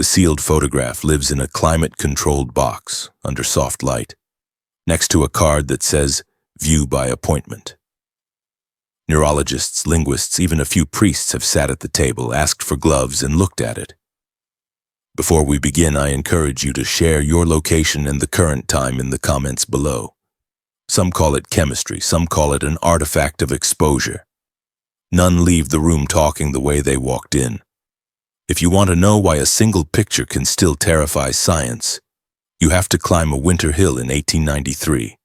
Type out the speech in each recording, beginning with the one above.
The sealed photograph lives in a climate-controlled box under soft light, next to a card that says, "View by appointment." Neurologists, linguists, even a few priests have sat at the table, asked for gloves, and looked at it. Before we begin, I encourage you to share your location and the current time in the comments below. Some call it chemistry, some call it an artifact of exposure. None leave the room talking the way they walked in. If you want to know why a single picture can still terrify science, you have to climb a winter hill in 1893,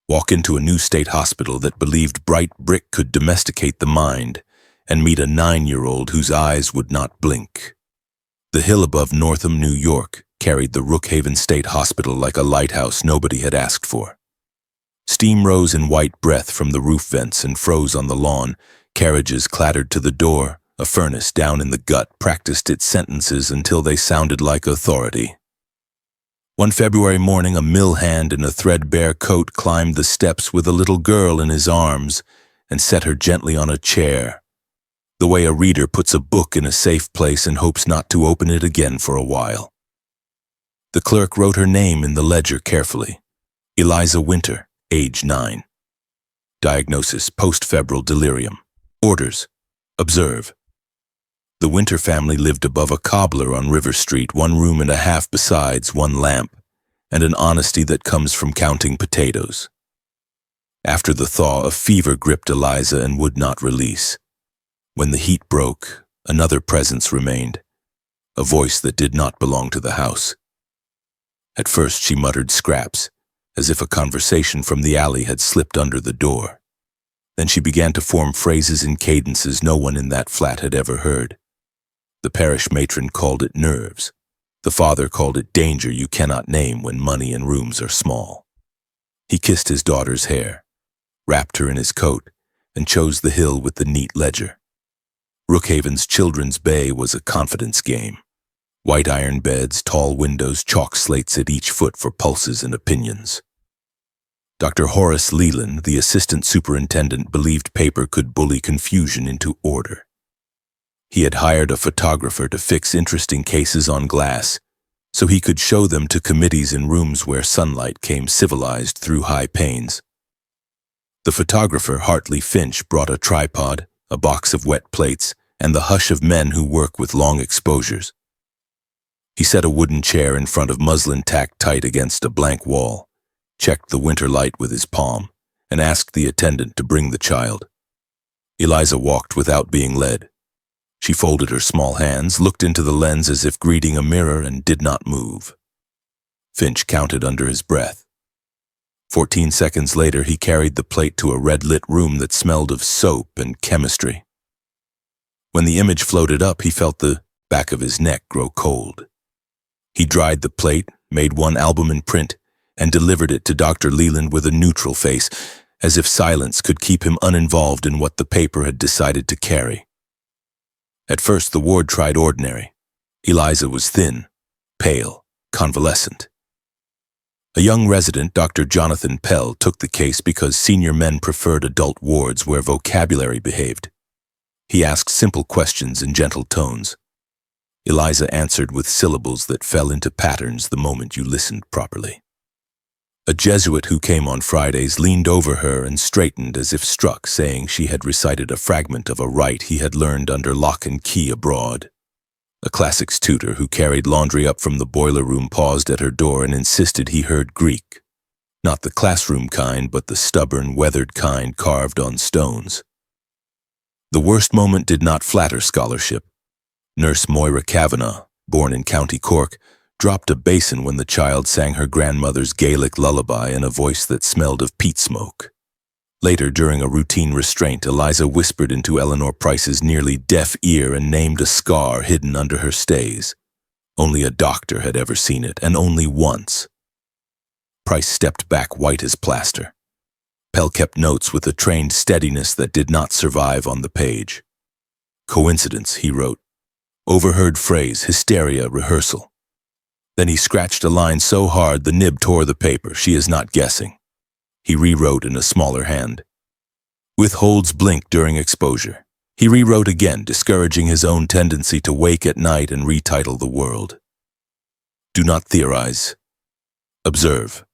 walk into a new state hospital that believed bright brick could domesticate the mind, and meet a 9-year-old whose eyes would not blink. The hill above Northam, New York, carried the Rookhaven State Hospital like a lighthouse nobody had asked for. Steam rose in white breath from the roof vents and froze on the lawn. Carriages clattered to the door. A furnace down in the gut practiced its sentences until they sounded like authority. One February morning, a mill hand in a threadbare coat climbed the steps with a little girl in his arms and set her gently on a chair, the way a reader puts a book in a safe place and hopes not to open it again for a while. The clerk wrote her name in the ledger carefully. Eliza Winter, age 9. Diagnosis: post-febrile delirium. Orders: observe. The Winter family lived above a cobbler on River Street, 1 room and a half besides, 1 lamp, and an honesty that comes from counting potatoes. After the thaw, a fever gripped Eliza and would not release. When the heat broke, another presence remained, a voice that did not belong to the house. At first she muttered scraps, as if a conversation from the alley had slipped under the door. Then she began to form phrases in cadences no one in that flat had ever heard. The parish matron called it nerves. The father called it danger you cannot name when money and rooms are small. He kissed his daughter's hair, wrapped her in his coat, and chose the hill with the neat ledger. Rookhaven's children's bay was a confidence game. White iron beds, tall windows, chalk slates at each foot for pulses and opinions. Dr. Horace Leland, the assistant superintendent, believed paper could bully confusion into order. He had hired a photographer to fix interesting cases on glass, so he could show them to committees in rooms where sunlight came civilized through high panes. The photographer, Hartley Finch, brought a tripod, a box of wet plates, and the hush of men who work with long exposures. He set a wooden chair in front of muslin tacked tight against a blank wall, checked the winter light with his palm, and asked the attendant to bring the child. Eliza walked without being led. She folded her small hands, looked into the lens as if greeting a mirror, and did not move. Finch counted under his breath. 14 seconds later, he carried the plate to a red-lit room that smelled of soap and chemistry. When the image floated up, he felt the back of his neck grow cold. He dried the plate, made 1 album in print, and delivered it to Dr. Leland with a neutral face, as if silence could keep him uninvolved in what the paper had decided to carry. At first, the ward tried ordinary. Eliza was thin, pale, convalescent. A young resident, Dr. Jonathan Pell, took the case because senior men preferred adult wards where vocabulary behaved. He asked simple questions in gentle tones. Eliza answered with syllables that fell into patterns the moment you listened properly. A Jesuit who came on Fridays leaned over her and straightened as if struck, saying she had recited a fragment of a Rite he had learned under lock and key abroad. A classics tutor who carried laundry up from the boiler room paused at her door and insisted he heard Greek. Not the classroom kind, but the stubborn, weathered kind carved on stones. The worst moment did not flatter scholarship. Nurse Moira Kavanagh, born in County Cork, dropped a basin when the child sang her grandmother's Gaelic lullaby in a voice that smelled of peat smoke. Later, during a routine restraint, Eliza whispered into Eleanor Price's nearly deaf ear and named a scar hidden under her stays. Only a doctor had ever seen it, and only once. Price stepped back white as plaster. Pell kept notes with a trained steadiness that did not survive on the page. Coincidence, he wrote. Overheard phrase, hysteria, rehearsal. Then he scratched a line so hard the nib tore the paper. She is not guessing. He rewrote in a smaller hand. Withholds blink during exposure. He rewrote again, discouraging his own tendency to wake at night and retitle the world. Do not theorize. Observe.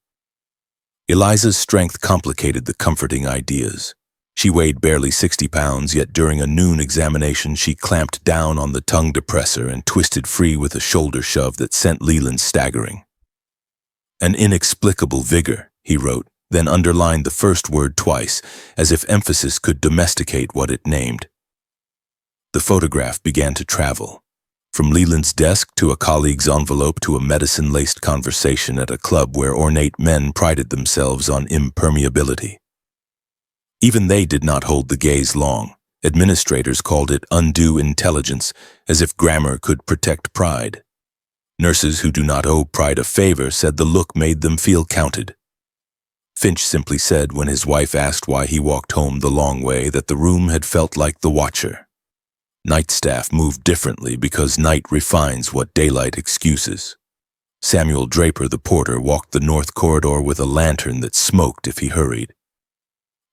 Eliza's strength complicated the comforting ideas. She weighed barely 60 pounds, yet during a noon examination she clamped down on the tongue depressor and twisted free with a shoulder shove that sent Leland staggering. An inexplicable vigor, he wrote, then underlined the first word twice, as if emphasis could domesticate what it named. The photograph began to travel. From Leland's desk to a colleague's envelope to a medicine-laced conversation at a club where ornate men prided themselves on impermeability. Even they did not hold the gaze long. Administrators called it undue intelligence, as if grammar could protect pride. Nurses who do not owe pride a favor said the look made them feel counted. Finch simply said when his wife asked why he walked home the long way that the room had felt like the watcher. Night staff moved differently because night refines what daylight excuses. Samuel Draper, the porter, walked the north corridor with a lantern that smoked if he hurried.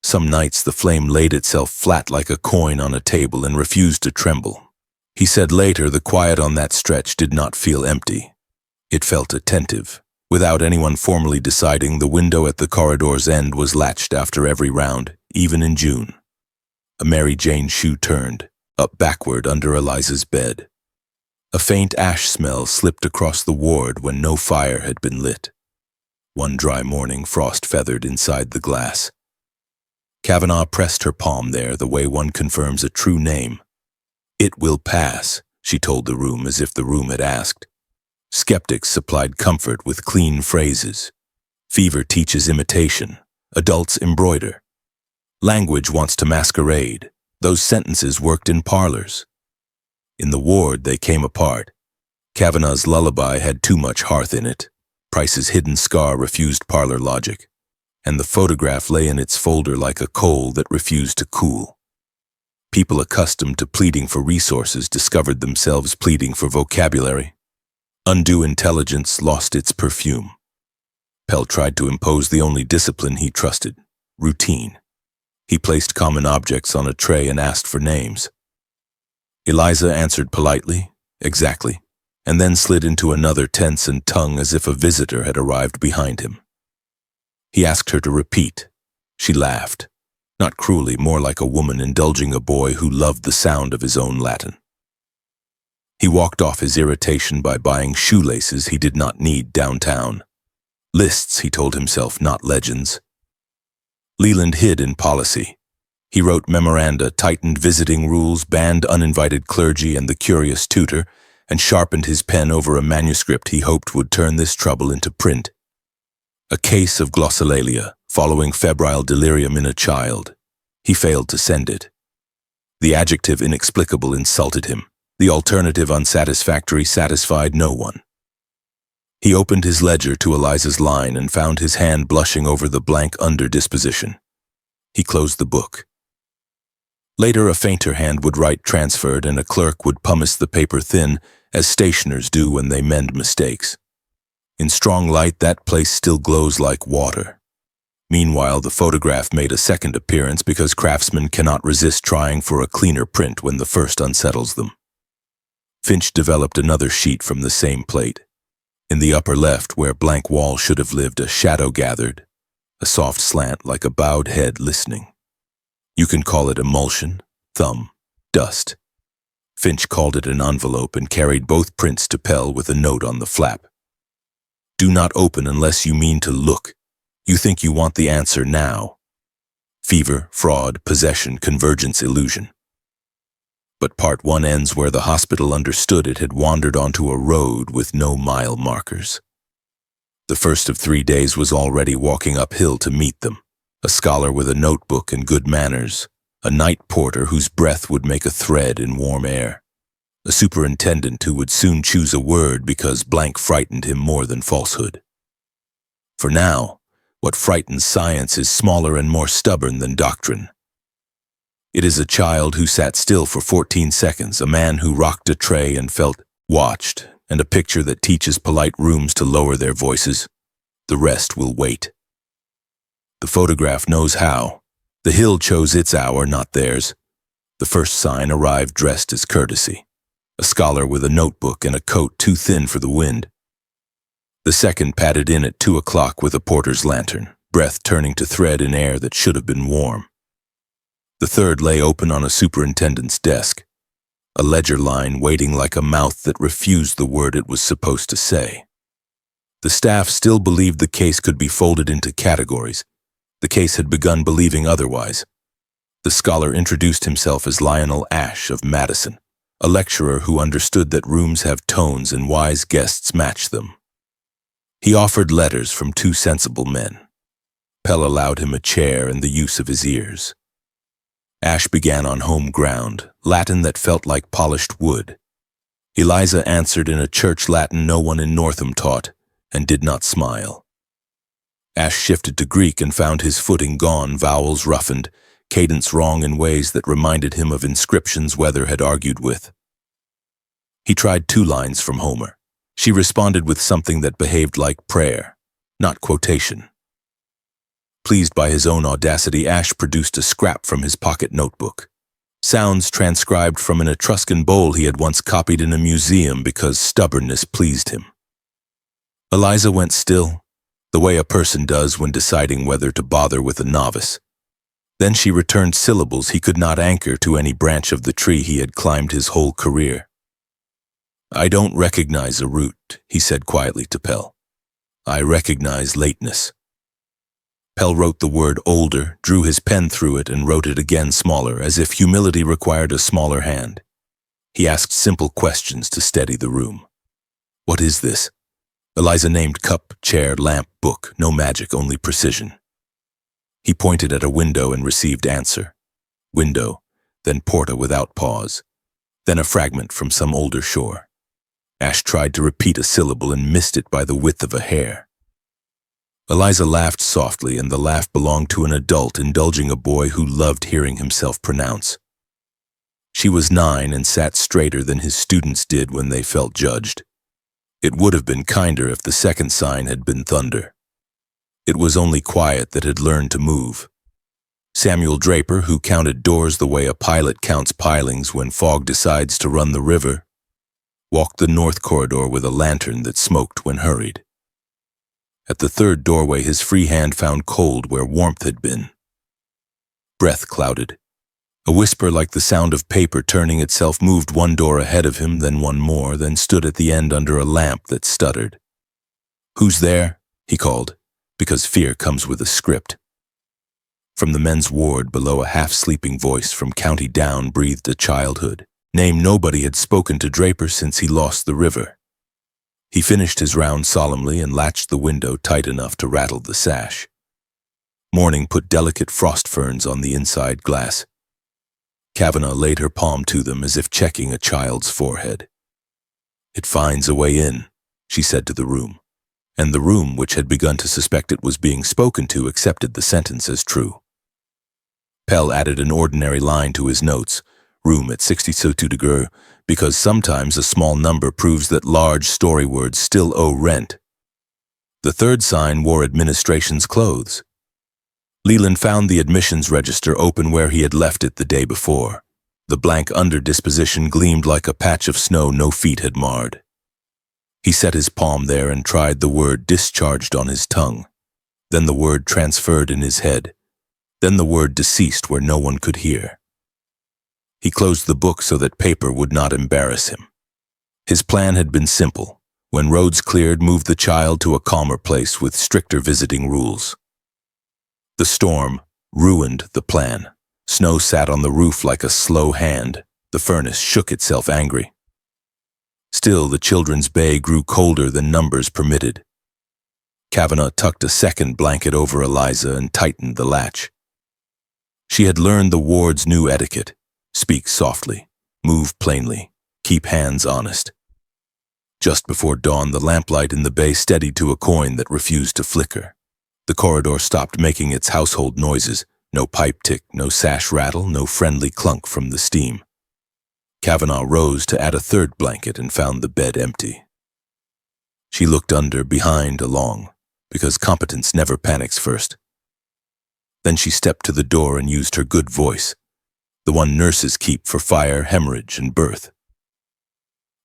Some nights the flame laid itself flat like a coin on a table and refused to tremble. He said later the quiet on that stretch did not feel empty. It felt attentive. Without anyone formally deciding, the window at the corridor's end was latched after every round, even in June. A Mary Jane shoe turned, up backward under Eliza's bed. A faint ash smell slipped across the ward when no fire had been lit. One dry morning, frost feathered inside the glass. Kavanaugh pressed her palm there the way one confirms a true name. "It will pass," she told the room as if the room had asked. Skeptics supplied comfort with clean phrases. Fever teaches imitation. Adults embroider. Language wants to masquerade. Those sentences worked in parlors. In the ward, they came apart. Kavanaugh's lullaby had too much hearth in it. Price's hidden scar refused parlor logic. And the photograph lay in its folder like a coal that refused to cool. People accustomed to pleading for resources discovered themselves pleading for vocabulary. Undue intelligence lost its perfume. Pell tried to impose the only discipline he trusted, routine. He placed common objects on a tray and asked for names. Eliza answered politely, exactly, and then slid into another tense and tongue as if a visitor had arrived behind him. He asked her to repeat. She laughed, not cruelly, more like a woman indulging a boy who loved the sound of his own Latin. He walked off his irritation by buying shoelaces he did not need downtown. Lists, he told himself, not legends. Leland hid in policy. He wrote memoranda, tightened visiting rules, banned uninvited clergy and the curious tutor, and sharpened his pen over a manuscript he hoped would turn this trouble into print. A case of glossolalia, following febrile delirium in a child. He failed to send it. The adjective inexplicable insulted him. The alternative unsatisfactory satisfied no one. He opened his ledger to Eliza's line and found his hand blushing over the blank under disposition. He closed the book. Later, a fainter hand would write transferred and a clerk would pumice the paper thin, as stationers do when they mend mistakes. In strong light, that place still glows like water. Meanwhile, the photograph made a second appearance because craftsmen cannot resist trying for a cleaner print when the first unsettles them. Finch developed another sheet from the same plate. In the upper left, where blank wall should have lived, a shadow gathered, a soft slant like a bowed head listening. You can call it emulsion, thumb, dust. Finch called it an envelope and carried both prints to Pell with a note on the flap. Do not open unless you mean to look. You think you want the answer now. Fever, fraud, possession, convergence, illusion. But part 1 ends where the hospital understood it had wandered onto a road with no mile markers. The first of 3 days was already walking uphill to meet them, a scholar with a notebook and good manners, a night porter whose breath would make a thread in warm air, a superintendent who would soon choose a word because blank frightened him more than falsehood. For now, what frightens science is smaller and more stubborn than doctrine. It is a child who sat still for 14 seconds, a man who rocked a tray and felt watched, and a picture that teaches polite rooms to lower their voices. The rest will wait. The photograph knows how. The hill chose its hour, not theirs. The first sign arrived dressed as courtesy. A scholar with a notebook and a coat too thin for the wind. The second padded in at 2 o'clock with a porter's lantern, breath turning to thread in air that should have been warm. The third lay open on a superintendent's desk, a ledger line waiting like a mouth that refused the word it was supposed to say. The staff still believed the case could be folded into categories. The case had begun believing otherwise. The scholar introduced himself as Lionel Ashe of Madison, a lecturer who understood that rooms have tones and wise guests match them. He offered letters from 2 sensible men. Pell allowed him a chair and the use of his ears. Ashe began on home ground, Latin that felt like polished wood. Eliza answered in a church Latin no one in Northam taught, and did not smile. Ashe shifted to Greek and found his footing gone, vowels roughened, cadence wrong in ways that reminded him of inscriptions Weather had argued with. He tried 2 lines from Homer. She responded with something that behaved like prayer, not quotation. Pleased by his own audacity, Ashe produced a scrap from his pocket notebook. Sounds transcribed from an Etruscan bowl he had once copied in a museum because stubbornness pleased him. Eliza went still, the way a person does when deciding whether to bother with a novice. Then she returned syllables he could not anchor to any branch of the tree he had climbed his whole career. "I don't recognize a root," he said quietly to Pell. "I recognize lateness." Pell wrote the word older, drew his pen through it, and wrote it again smaller, as if humility required a smaller hand. He asked simple questions to steady the room. "What is this?" Eliza named cup, chair, lamp, book, no magic, only precision. He pointed at a window and received answer. Window, then porta without pause, then a fragment from some older shore. Ashe tried to repeat a syllable and missed it by the width of a hair. Eliza laughed softly, and the laugh belonged to an adult indulging a boy who loved hearing himself pronounce. She was 9 and sat straighter than his students did when they felt judged. It would have been kinder if the second sign had been thunder. It was only quiet that had learned to move. Samuel Draper, who counted doors the way a pilot counts pilings when fog decides to run the river, walked the north corridor with a lantern that smoked when hurried. At the third doorway, his free hand found cold where warmth had been. Breath clouded. A whisper like the sound of paper turning itself moved one door ahead of him, then one more, then stood at the end under a lamp that stuttered. "Who's there?" he called, because fear comes with a script. From the men's ward below, a half-sleeping voice from County Down breathed a childhood, name nobody had spoken to Draper since he lost the river. He finished his round solemnly and latched the window tight enough to rattle the sash. Morning put delicate frost ferns on the inside glass. Kavanagh laid her palm to them as if checking a child's forehead. "It finds a way in," she said to the room, and the room, which had begun to suspect it was being spoken to, accepted the sentence as true. Pell added an ordinary line to his notes, room at 62 degrees, because sometimes a small number proves that large story words still owe rent. The third sign wore administration's clothes. Leland found the admissions register open where he had left it the day before. The blank under disposition gleamed like a patch of snow no feet had marred. He set his palm there and tried the word discharged on his tongue, then the word transferred in his head, then the word deceased where no one could hear. He closed the book so that paper would not embarrass him. His plan had been simple. When roads cleared, move the child to a calmer place with stricter visiting rules. The storm ruined the plan. Snow sat on the roof like a slow hand. The furnace shook itself angry. Still, the children's bay grew colder than numbers permitted. Kavanagh tucked a second blanket over Eliza and tightened the latch. She had learned the ward's new etiquette. Speak softly, move plainly, keep hands honest. Just before dawn, the lamplight in the bay steadied to a coin that refused to flicker. The corridor stopped making its household noises, no pipe tick, no sash rattle, no friendly clunk from the steam. Kavanagh rose to add a third blanket and found the bed empty. She looked under, behind, along, because competence never panics first. Then she stepped to the door and used her good voice, the one nurses keep for fire, hemorrhage, and birth.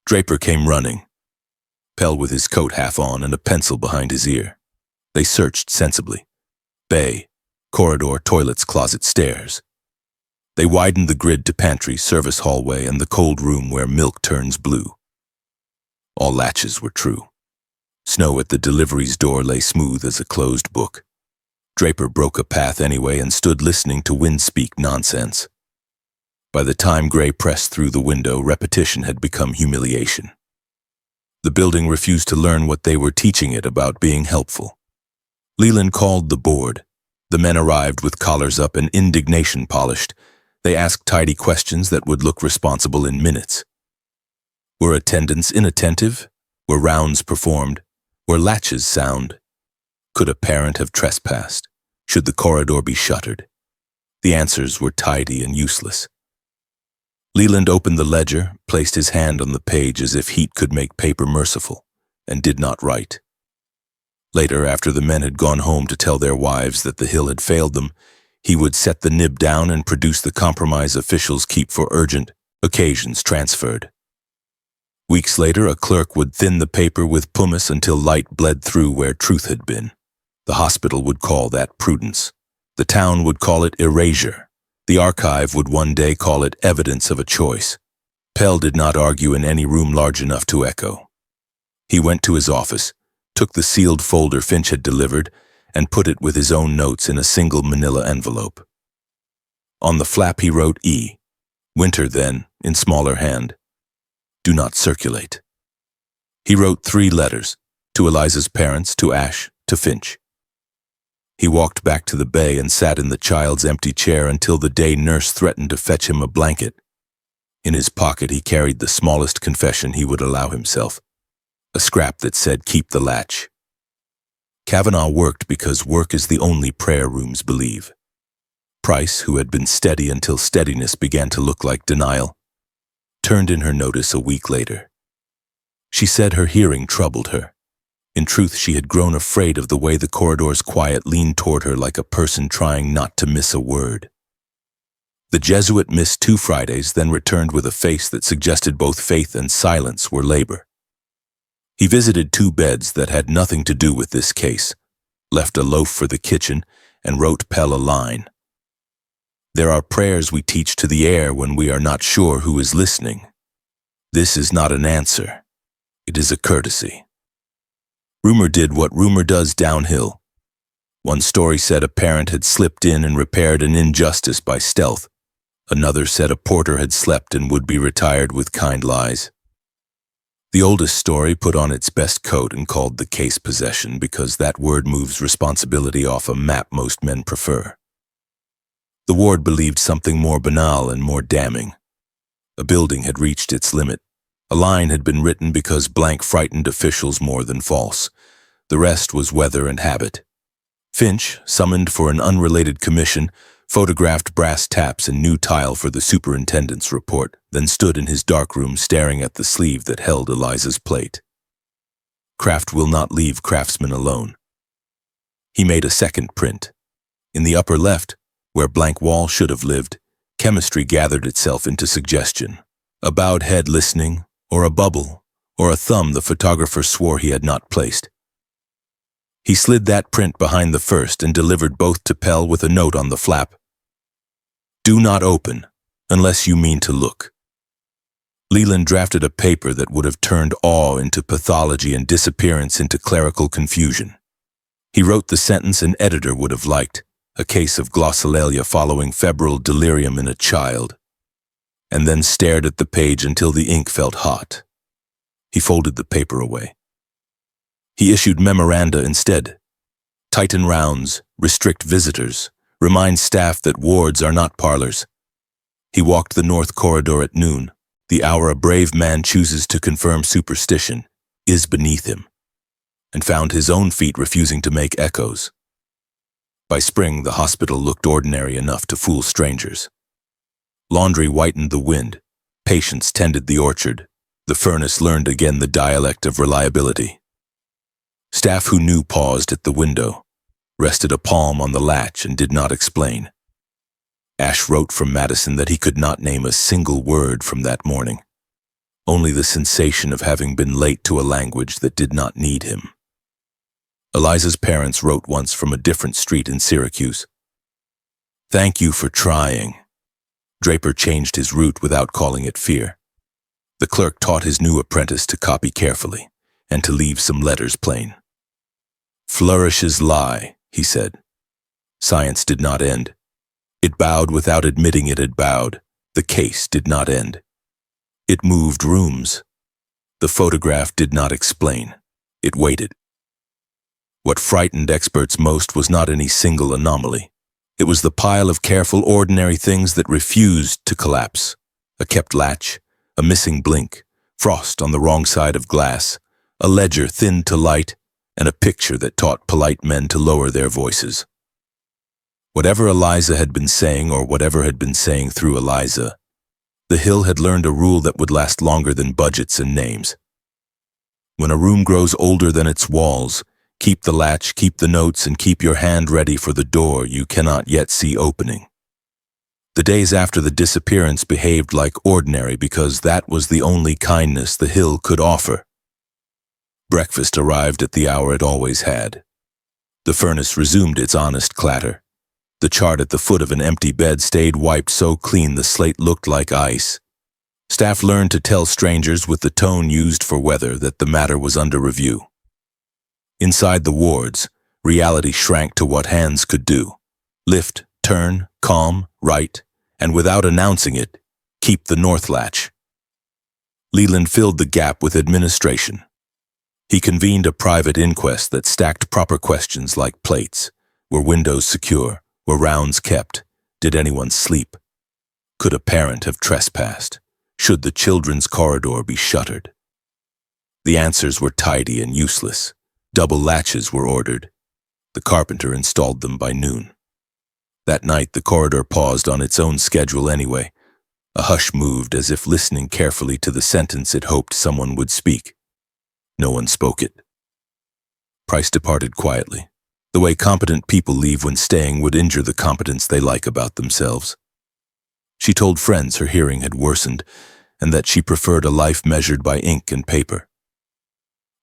Draper came running. Pell with his coat half on and a pencil behind his ear. They searched sensibly. Bay, corridor, toilets, closet, stairs. They widened the grid to pantry, service hallway, and the cold room where milk turns blue. All latches were true. Snow at the delivery's door lay smooth as a closed book. Draper broke a path anyway and stood listening to wind speak nonsense. By the time Gray pressed through the window, repetition had become humiliation. The building refused to learn what they were teaching it about being helpful. Leland called the board. The men arrived with collars up and indignation polished. They asked tidy questions that would look responsible in minutes. Were attendants inattentive? Were rounds performed? Were latches sound? Could a parent have trespassed? Should the corridor be shuttered? The answers were tidy and useless. Leland opened the ledger, placed his hand on the page as if heat could make paper merciful, and did not write. Later, after the men had gone home to tell their wives that the Hill had failed them, he would set the nib down and produce the compromise officials keep for urgent occasions transferred. Weeks later, a clerk would thin the paper with pumice until light bled through where truth had been. The hospital would call that prudence. The town would call it erasure. The archive would one day call it evidence of a choice. Pell did not argue in any room large enough to echo. He went to his office, took the sealed folder Finch had delivered, and put it with his own notes in a single manila envelope. On the flap he wrote E. Winter then, in smaller hand. Do not circulate. He wrote 3 letters, to Eliza's parents, to Ash, to Finch. He walked back to the bay and sat in the child's empty chair until the day nurse threatened to fetch him a blanket. In his pocket he carried the smallest confession he would allow himself, a scrap that said, "Keep the latch." Kavanaugh worked because work is the only prayer rooms believe. Price, who had been steady until steadiness began to look like denial, turned in her notice a week later. She said her hearing troubled her. In truth, she had grown afraid of the way the corridor's quiet leaned toward her like a person trying not to miss a word. The Jesuit missed 2 Fridays, then returned with a face that suggested both faith and silence were labor. He visited 2 beds that had nothing to do with this case, left a loaf for the kitchen, and wrote Pell a line. There are prayers we teach to the air when we are not sure who is listening. This is not an answer. It is a courtesy. Rumor did what rumor does downhill. One story said a parent had slipped in and repaired an injustice by stealth. Another said a porter had slept and would be retired with kind lies. The oldest story put on its best coat and called the case possession because that word moves responsibility off a map most men prefer. The ward believed something more banal and more damning. A building had reached its limit. A line had been written because blank frightened officials more than false. The rest was weather and habit. Finch, summoned for an unrelated commission, photographed brass taps and new tile for the superintendent's report, then stood in his dark room staring at the sleeve that held Eliza's plate. Craft will not leave craftsmen alone. He made a second print. In the upper left, where blank wall should have lived, chemistry gathered itself into suggestion. A bowed head listening, or a bubble, or a thumb the photographer swore he had not placed. He slid that print behind the first and delivered both to Pell with a note on the flap. Do not open, unless you mean to look. Leland drafted a paper that would have turned awe into pathology and disappearance into clerical confusion. He wrote the sentence an editor would have liked, a case of glossolalia following febrile delirium in a child, and then stared at the page until the ink felt hot. He folded the paper away. He issued memoranda instead. Tighten rounds, restrict visitors, remind staff that wards are not parlors. He walked the north corridor at noon. The hour a brave man chooses to confirm superstition is beneath him, and found his own feet refusing to make echoes. By spring, the hospital looked ordinary enough to fool strangers. Laundry whitened the wind, patients tended the orchard, the furnace learned again the dialect of reliability. Staff who knew paused at the window, rested a palm on the latch and did not explain. Ash wrote from Madison that he could not name a single word from that morning. only the sensation of having been late to a language that did not need him. Eliza's parents wrote once from a different street in Syracuse. "Thank you for trying." Draper changed his route without calling it fear. The clerk taught his new apprentice to copy carefully and to leave some letters plain. "Flourishes lie," he said. Science did not end. It bowed without admitting it had bowed. The case did not end. It moved rooms. The photograph did not explain. It waited. What frightened experts most was not any single anomaly. It was the pile of careful, ordinary things that refused to collapse. A kept latch, a missing blink, frost on the wrong side of glass, a ledger thinned to light, and a picture that taught polite men to lower their voices. Whatever Eliza had been saying, or whatever had been saying through Eliza, the Hill had learned a rule that would last longer than budgets and names. When a room grows older than its walls, keep the latch, keep the notes, and keep your hand ready for the door you cannot yet see opening. The days after the disappearance behaved like ordinary because that was the only kindness the Hill could offer. Breakfast arrived at the hour it always had. The furnace resumed its honest clatter. The chart at the foot of an empty bed stayed wiped so clean the slate looked like ice. Staff learned to tell strangers with the tone used for weather that the matter was under review. Inside the wards, reality shrank to what hands could do. Lift, turn, calm, right, and without announcing it, keep the north latch. Leland filled the gap with administration. He convened a private inquest that stacked proper questions like plates. Were windows secure? Were rounds kept? Did anyone sleep? Could a parent have trespassed? Should the children's corridor be shuttered? The answers were tidy and useless. Double latches were ordered. The carpenter installed them by noon. That night the corridor paused on its own schedule anyway. A hush moved as if listening carefully to the sentence it hoped someone would speak. No one spoke it. Price departed quietly. The way competent people leave when staying would injure the competence they like about themselves. She told friends her hearing had worsened and that she preferred a life measured by ink and paper.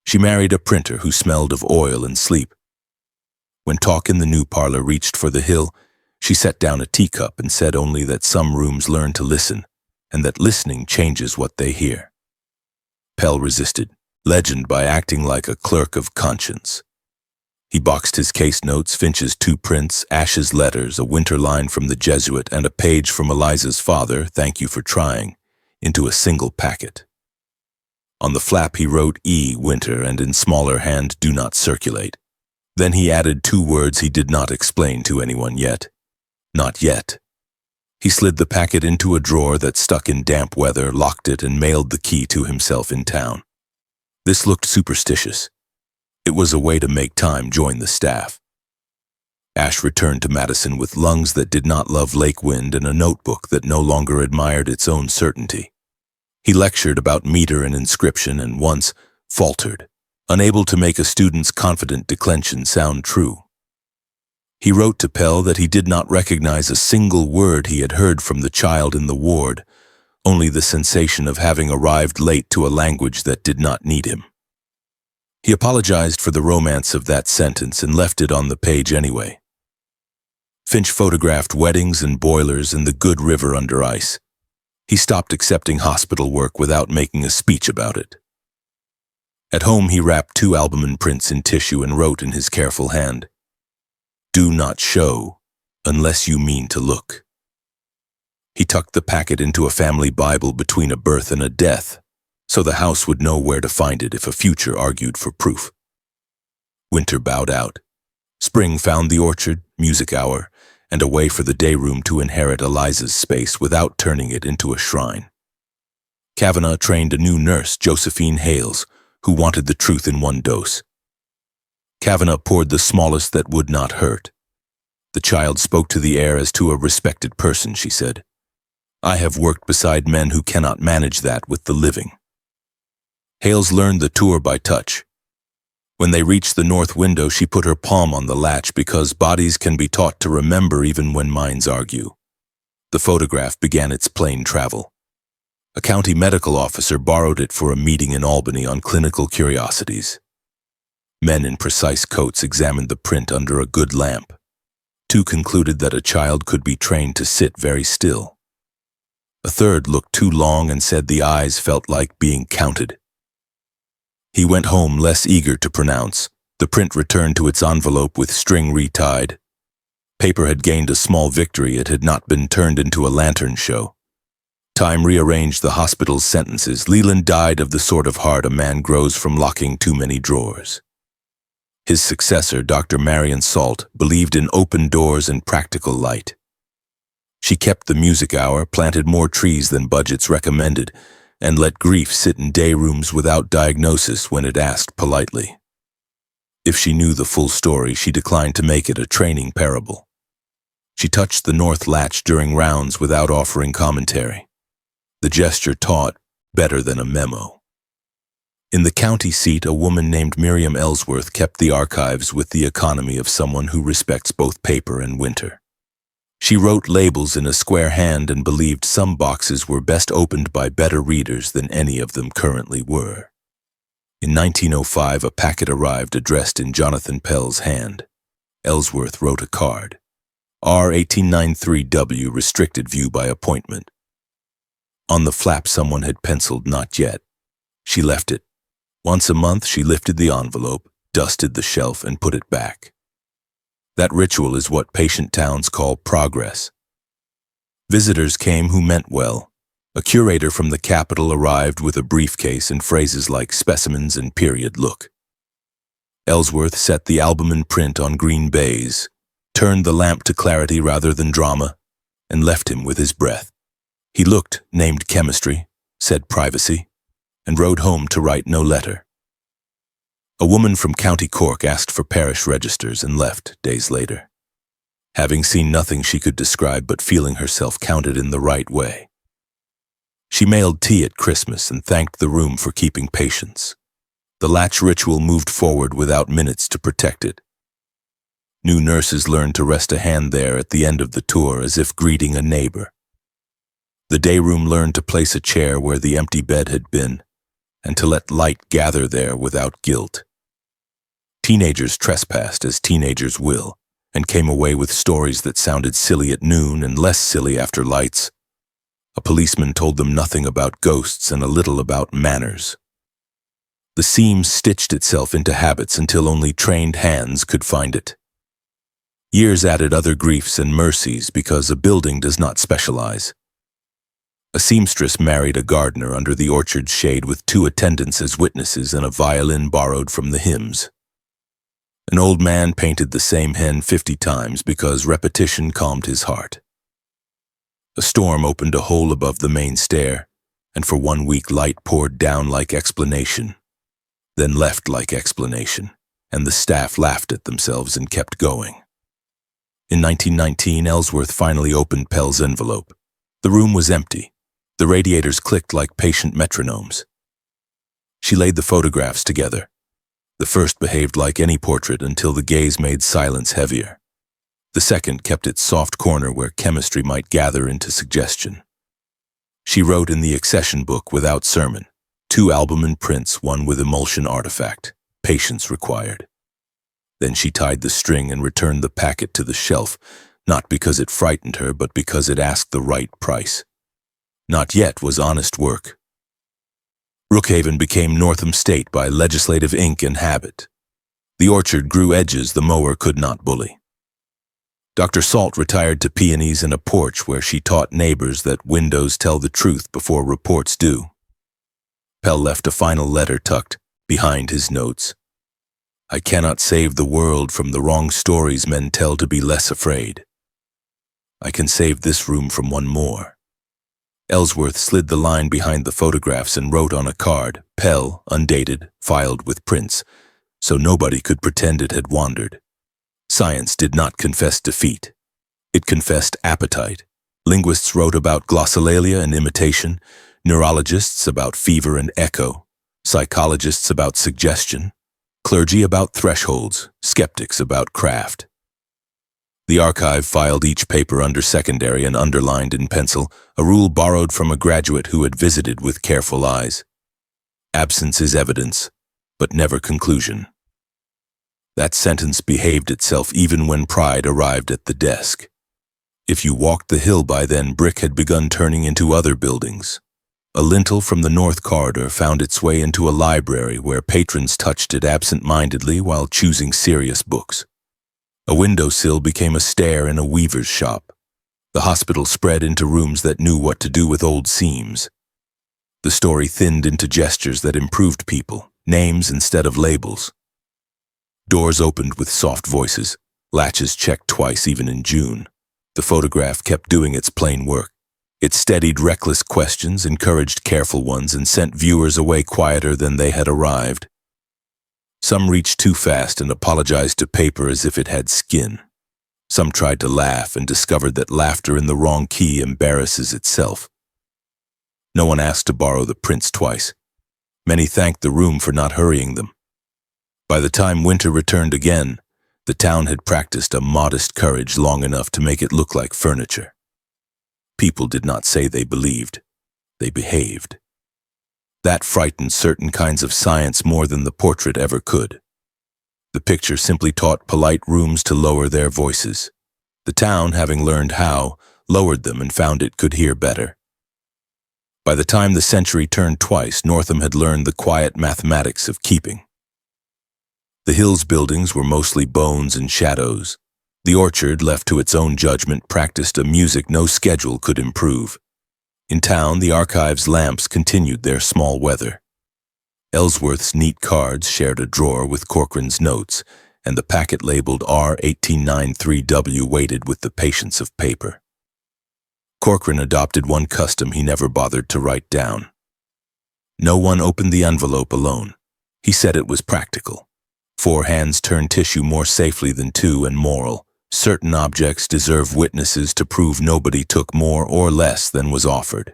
She married a printer who smelled of oil and sleep. When talk in the new parlor reached for the Hill, she set down a teacup and said only that some rooms learn to listen and that listening changes what they hear. Pell resisted, legend by acting like a clerk of conscience. He boxed his case notes, Finch's 2 prints, Ash's letters, a Winter line from the Jesuit, and a page from Eliza's father, "Thank you for trying," into a single packet. On the flap he wrote E. Winter and in smaller hand, "Do not circulate." Then he added 2 words he did not explain to anyone yet. Not yet. He slid the packet into a drawer that stuck in damp weather, locked it, and mailed the key to himself in town. This looked superstitious. It was a way to make time join the staff. Ash returned to Madison with lungs that did not love lake wind and a notebook that no longer admired its own certainty. He lectured about meter and inscription and once faltered, unable to make a student's confident declension sound true. He wrote to Pell that he did not recognize a single word he had heard from the child in the ward, only the sensation of having arrived late to a language that did not need him. He apologized for the romance of that sentence and left it on the page anyway. Finch photographed weddings and boilers and the good river under ice. He stopped accepting hospital work without making a speech about it. At home he wrapped 2 albumin prints in tissue and wrote in his careful hand, "Do not show unless you mean to look." He tucked the packet into a family Bible between a birth and a death, so the house would know where to find it if a future argued for proof. Winter bowed out. Spring found the orchard, music hour, and a way for the day room to inherit Eliza's space without turning it into a shrine. Kavanaugh trained a new nurse, Josephine Hales, who wanted the truth in 1 dose. Kavanaugh poured the smallest that would not hurt. The child spoke to the air as to a respected person, she said. "I have worked beside men who cannot manage that with the living." Hales learned the tour by touch. When they reached the north window, she put her palm on the latch because bodies can be taught to remember even when minds argue. The photograph began its plane travel. A county medical officer borrowed it for a meeting in Albany on clinical curiosities. Men in precise coats examined the print under a good lamp. 2 concluded that a child could be trained to sit very still. A third looked too long and said the eyes felt like being counted. He went home less eager to pronounce. The print returned to its envelope with string retied. Paper had gained a small victory. It had not been turned into a lantern show. Time rearranged the hospital's sentences. Leland died of the sort of heart a man grows from locking too many drawers. His successor, Dr. Marion Salt, believed in open doors and practical light. She kept the music hour, planted more trees than budgets recommended, and let grief sit in day rooms without diagnosis when it asked politely. If she knew the full story, she declined to make it a training parable. She touched the north latch during rounds without offering commentary. The gesture taught better than a memo. In the county seat, a woman named Miriam Ellsworth kept the archives with the economy of someone who respects both paper and Winter. She wrote labels in a square hand and believed some boxes were best opened by better readers than any of them currently were. In 1905, a packet arrived addressed in Jonathan Pell's hand. Ellsworth wrote a card. R 1893W, restricted view by appointment. On the flap someone had penciled "not yet." She left it. Once a month she lifted the envelope, dusted the shelf, and put it back. That ritual is what patient towns call progress. Visitors came who meant well. A curator from the capital arrived with a briefcase and phrases like specimens and period look. Ellsworth set the album in print on green baize, turned the lamp to clarity rather than drama, and left him with his breath. He looked, named chemistry, said privacy, and rode home to write no letter. A woman from County Cork asked for parish registers and left days later, having seen nothing she could describe but feeling herself counted in the right way. She mailed tea at Christmas and thanked the room for keeping patience. The latch ritual moved forward without minutes to protect it. New nurses learned to rest a hand there at the end of the tour as if greeting a neighbor. The day room learned to place a chair where the empty bed had been, and to let light gather there without guilt. Teenagers trespassed as teenagers will, and came away with stories that sounded silly at noon and less silly after lights. A policeman told them nothing about ghosts and a little about manners. The seam stitched itself into habits until only trained hands could find it. Years added other griefs and mercies because a building does not specialize. A seamstress married a gardener under the orchard's shade with 2 attendants as witnesses and a violin borrowed from the hymns. An old man painted the same hen 50 times because repetition calmed his heart. A storm opened a hole above the main stair, and for 1 week light poured down like explanation, then left like explanation, and the staff laughed at themselves and kept going. In 1919, Ellsworth finally opened Pell's envelope. The room was empty. The radiators clicked like patient metronomes. She laid the photographs together. The first behaved like any portrait until the gaze made silence heavier. The second kept its soft corner where chemistry might gather into suggestion. She wrote in the accession book without sermon, 2 album and prints, 1 with emulsion artifact, patience required. Then she tied the string and returned the packet to the shelf, not because it frightened her, but because it asked the right price. Not yet was honest work. Rookhaven became Northam State by legislative ink and habit. The orchard grew edges the mower could not bully. Dr. Salt retired to peonies and a porch where she taught neighbors that windows tell the truth before reports do. Pell left a final letter tucked behind his notes. I cannot save the world from the wrong stories men tell to be less afraid. I can save this room from one more. Ellsworth slid the line behind the photographs and wrote on a card, Pell, undated, filed with prints, so nobody could pretend it had wandered. Science did not confess defeat. It confessed appetite. Linguists wrote about glossolalia and imitation, neurologists about fever and echo, psychologists about suggestion, clergy about thresholds, skeptics about craft. The archive filed each paper under secondary and underlined in pencil, a rule borrowed from a graduate who had visited with careful eyes. Absence is evidence, but never conclusion. That sentence behaved itself even when pride arrived at the desk. If you walked the hill by then, brick had begun turning into other buildings. A lintel from the north corridor found its way into a library where patrons touched it absent-mindedly while choosing serious books. A windowsill became a stair in a weaver's shop. The hospital spread into rooms that knew what to do with old seams. The story thinned into gestures that improved people, names instead of labels. Doors opened with soft voices, latches checked twice even in June. The photograph kept doing its plain work. It steadied reckless questions, encouraged careful ones, and sent viewers away quieter than they had arrived. Some reached too fast and apologized to paper as if it had skin. Some tried to laugh and discovered that laughter in the wrong key embarrasses itself. No one asked to borrow the prints twice. Many thanked the room for not hurrying them. By the time Winter returned again, the town had practiced a modest courage long enough to make it look like furniture. People did not say they believed. They behaved. That frightened certain kinds of science more than the portrait ever could. The picture simply taught polite rooms to lower their voices. The town, having learned how, lowered them and found it could hear better. By the time the century turned twice, Northam had learned the quiet mathematics of keeping. The Hills buildings were mostly bones and shadows. The orchard, left to its own judgment, practiced a music no schedule could improve. In town, the archive's lamps continued their small weather. Ellsworth's neat cards shared a drawer with Corcoran's notes, and the packet labeled R1893W waited with the patience of paper. Corcoran adopted one custom he never bothered to write down. No one opened the envelope alone. He said it was practical. 4 hands turn tissue more safely than 2, and moral. Certain objects deserve witnesses to prove nobody took more or less than was offered.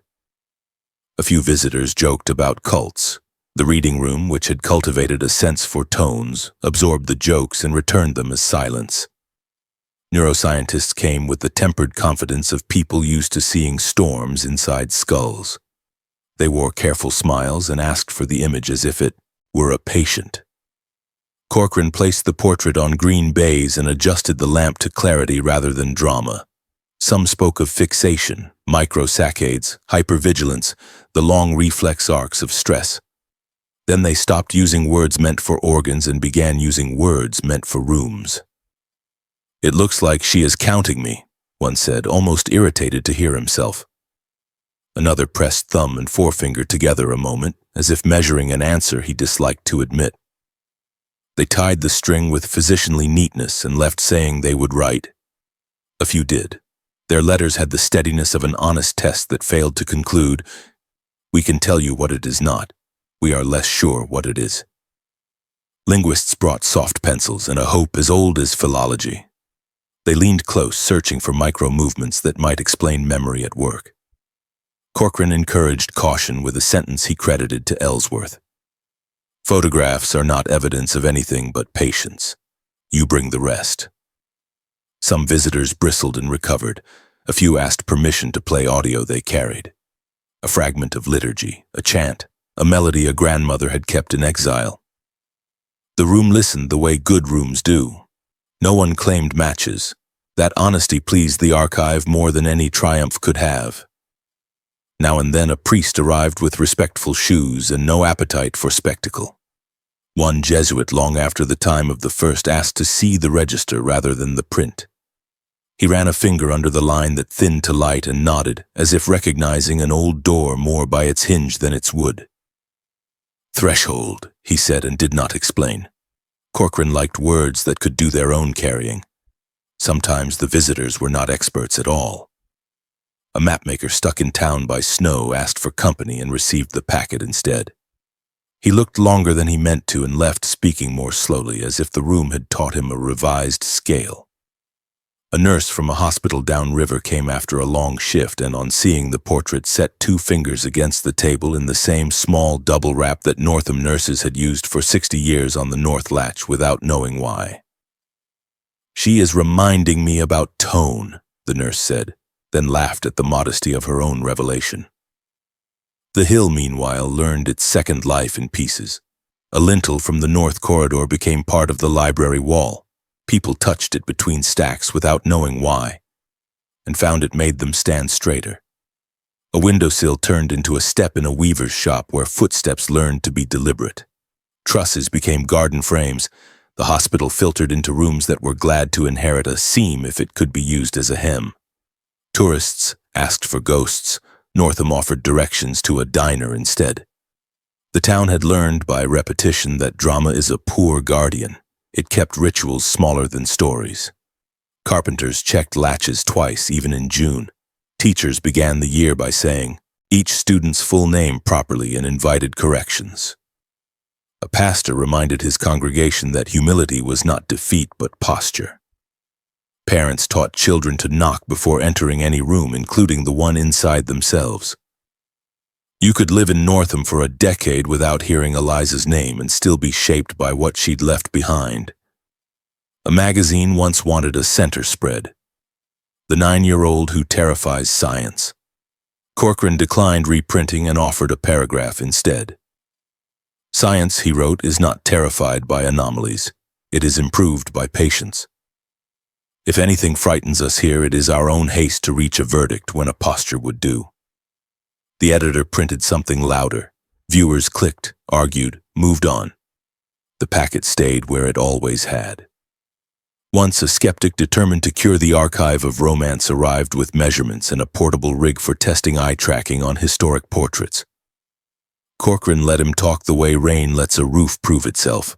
A few visitors joked about cults. The reading room, which had cultivated a sense for tones, absorbed the jokes and returned them as silence. Neuroscientists came with the tempered confidence of people used to seeing storms inside skulls. They wore careful smiles and asked for the image as if it were a patient. Corcoran placed the portrait on green baize and adjusted the lamp to clarity rather than drama. Some spoke of fixation, microsaccades, hypervigilance, the long reflex arcs of stress. Then they stopped using words meant for organs and began using words meant for rooms. "It looks like she is counting me," one said, almost irritated to hear himself. Another pressed thumb and forefinger together a moment, as if measuring an answer he disliked to admit. They tied the string with physicianly neatness and left saying they would write. A few did. Their letters had the steadiness of an honest test that failed to conclude, "We can tell you what it is not. We are less sure what it is." Linguists brought soft pencils and a hope as old as philology. They leaned close, searching for micro-movements that might explain memory at work. Corcoran encouraged caution with a sentence he credited to Ellsworth. "Photographs are not evidence of anything but patience. You bring the rest." Some visitors bristled and recovered. A few asked permission to play audio they carried. A fragment of liturgy, a chant, a melody a grandmother had kept in exile. The room listened the way good rooms do. No one claimed matches. That honesty pleased the archive more than any triumph could have. Now and then a priest arrived with respectful shoes and no appetite for spectacle. One Jesuit long after the time of the first asked to see the register rather than the print. He ran a finger under the line that thinned to light and nodded, as if recognizing an old door more by its hinge than its wood. "Threshold," he said and did not explain. Corcoran liked words that could do their own carrying. Sometimes the visitors were not experts at all. A mapmaker stuck in town by snow asked for company and received the packet instead. He looked longer than he meant to and left speaking more slowly, as if the room had taught him a revised scale. A nurse from a hospital downriver came after a long shift and, on seeing the portrait, set 2 fingers against the table in the same small double wrap that Northam nurses had used for 60 years on the north latch without knowing why. "She is reminding me about tone," the nurse said, then laughed at the modesty of her own revelation. The hill, meanwhile, learned its second life in pieces. A lintel from the north corridor became part of the library wall. People touched it between stacks without knowing why, and found it made them stand straighter. A windowsill turned into a step in a weaver's shop where footsteps learned to be deliberate. Trusses became garden frames. The hospital filtered into rooms that were glad to inherit a seam if it could be used as a hem. Tourists asked for ghosts. Northam offered directions to a diner instead. The town had learned by repetition that drama is a poor guardian. It kept rituals smaller than stories. Carpenters checked latches twice, even in June. Teachers began the year by saying each student's full name properly and invited corrections. A pastor reminded his congregation that humility was not defeat but posture. Parents taught children to knock before entering any room, including the one inside themselves. You could live in Northam for a decade without hearing Eliza's name and still be shaped by what she'd left behind. A magazine once wanted a center spread. The 9-year-old who terrifies science. Corcoran declined reprinting and offered a paragraph instead. Science, he wrote, is not terrified by anomalies. It is improved by patience. If anything frightens us here, it is our own haste to reach a verdict when a posture would do. The editor printed something louder. Viewers clicked, argued, moved on. The packet stayed where it always had. Once a skeptic determined to cure the archive of romance arrived with measurements and a portable rig for testing eye tracking on historic portraits. Corcoran let him talk the way rain lets a roof prove itself.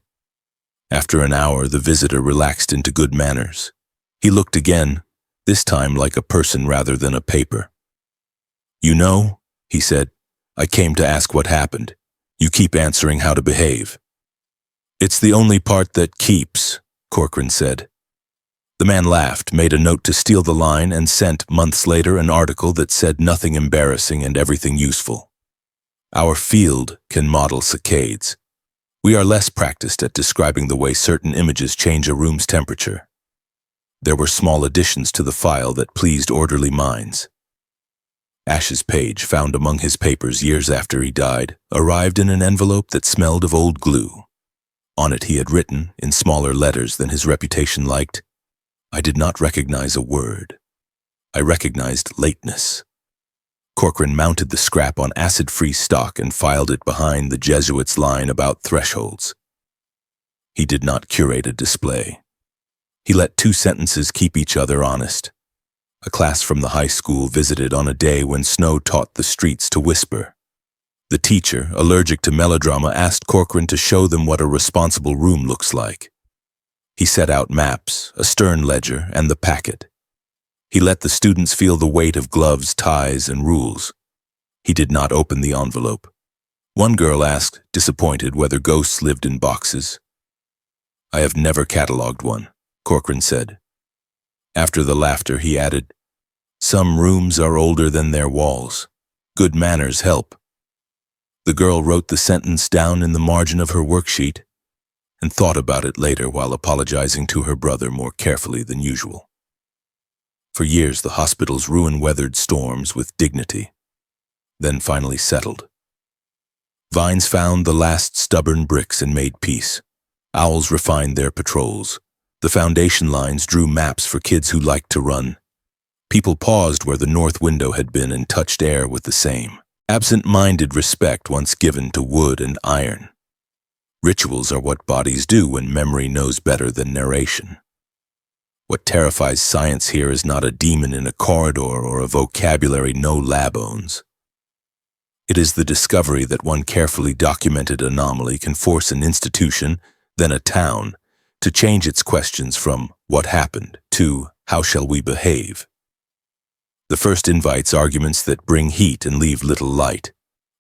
After an hour, the visitor relaxed into good manners. He looked again, this time like a person rather than a paper. "You know," he said, "I came to ask what happened. You keep answering how to behave." "It's the only part that keeps," Corcoran said. The man laughed, made a note to steal the line, and sent, months later, an article that said nothing embarrassing and everything useful. Our field can model saccades. We are less practiced at describing the way certain images change a room's temperature. There were small additions to the file that pleased orderly minds. Ash's page, found among his papers years after he died, arrived in an envelope that smelled of old glue. On it he had written, in smaller letters than his reputation liked, "I did not recognize a word. I recognized lateness." Corcoran mounted the scrap on acid-free stock and filed it behind the Jesuits' line about thresholds. He did not curate a display. He let 2 sentences keep each other honest. A class from the high school visited on a day when snow taught the streets to whisper. The teacher, allergic to melodrama, asked Corcoran to show them what a responsible room looks like. He set out maps, a stern ledger, and the packet. He let the students feel the weight of gloves, ties, and rules. He did not open the envelope. One girl asked, disappointed, whether ghosts lived in boxes. "I have never catalogued one," Corcoran said. After the laughter, he added, "Some rooms are older than their walls. Good manners help." The girl wrote the sentence down in the margin of her worksheet and thought about it later while apologizing to her brother more carefully than usual. For years, the hospital's ruin weathered storms with dignity, then finally settled. Vines found the last stubborn bricks and made peace. Owls refined their patrols. The foundation lines drew maps for kids who liked to run. People paused where the north window had been and touched air with the same absent-minded respect once given to wood and iron. Rituals are what bodies do when memory knows better than narration. What terrifies science here is not a demon in a corridor or a vocabulary no lab owns. It is the discovery that one carefully documented anomaly can force an institution, then a town, to change its questions from "what happened" to "how shall we behave?" The first invites arguments that bring heat and leave little light.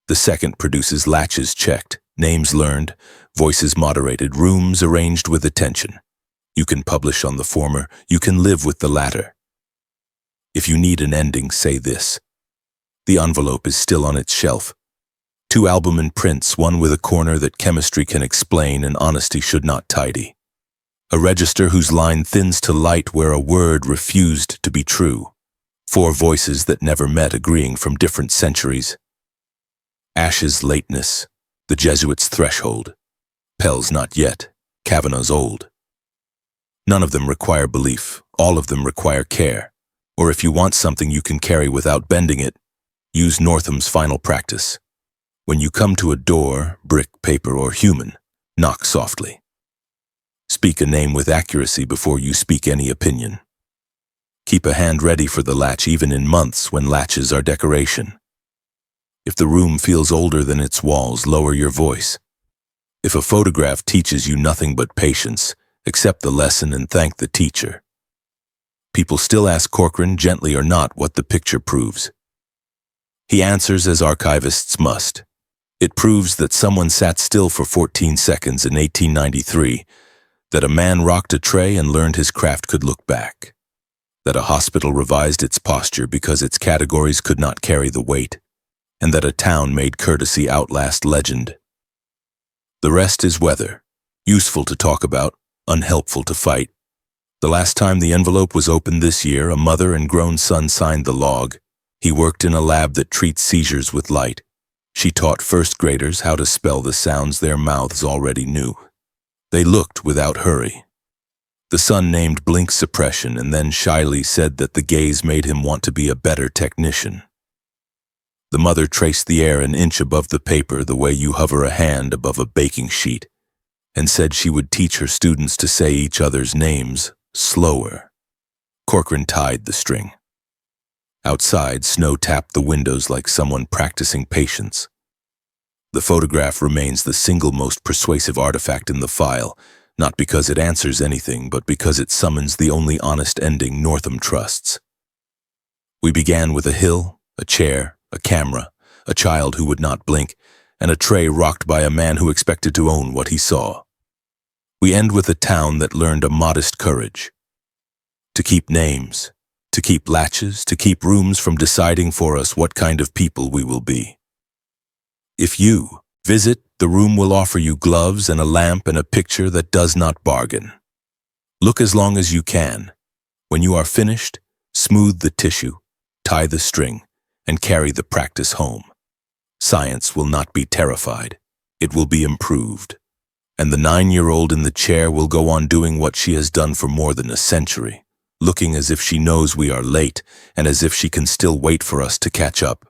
The second produces latches checked, names learned, voices moderated, rooms arranged with attention. You can publish on the former, you can live with the latter. If you need an ending, say this. The envelope is still on its shelf. 2 album and prints, one with a corner that chemistry can explain and honesty should not tidy. A register whose line thins to light where a word refused to be true. 4 voices that never met agreeing from different centuries. Ash's lateness, the Jesuits' threshold. Pell's not yet, Kavanagh's old. None of them require belief, all of them require care. Or if you want something you can carry without bending it, use Northam's final practice. When you come to a door, brick, paper, or human, knock softly. Speak a name with accuracy before you speak any opinion. Keep a hand ready for the latch even in months when latches are decoration. If the room feels older than its walls, lower your voice. If a photograph teaches you nothing but patience, accept the lesson and thank the teacher. People still ask Corcoran, gently or not, what the picture proves. He answers as archivists must. It proves that someone sat still for 14 seconds in 1893, that a man rocked a tray and learned his craft could look back, that a hospital revised its posture because its categories could not carry the weight, and that a town made courtesy outlast legend. The rest is weather, useful to talk about, unhelpful to fight. The last time the envelope was opened this year, a mother and grown son signed the log. He worked in a lab that treats seizures with light. She taught first graders how to spell the sounds their mouths already knew. They looked without hurry. The son named blink suppression and then shyly said that the gaze made him want to be a better technician. The mother traced the air an inch above the paper the way you hover a hand above a baking sheet, and said she would teach her students to say each other's names slower. Corcoran tied the string. Outside, snow tapped the windows like someone practicing patience. The photograph remains the single most persuasive artifact in the file, not because it answers anything, but because it summons the only honest ending Northam trusts. We began with a hill, a chair, a camera, a child who would not blink, and a tray rocked by a man who expected to own what he saw. We end with a town that learned a modest courage. To keep names, to keep latches, to keep rooms from deciding for us what kind of people we will be. If you visit, the room will offer you gloves and a lamp and a picture that does not bargain. Look as long as you can. When you are finished, smooth the tissue, tie the string, and carry the practice home. Science will not be terrified. It will be improved. And the 9-year-old in the chair will go on doing what she has done for more than a century, looking as if she knows we are late and as if she can still wait for us to catch up.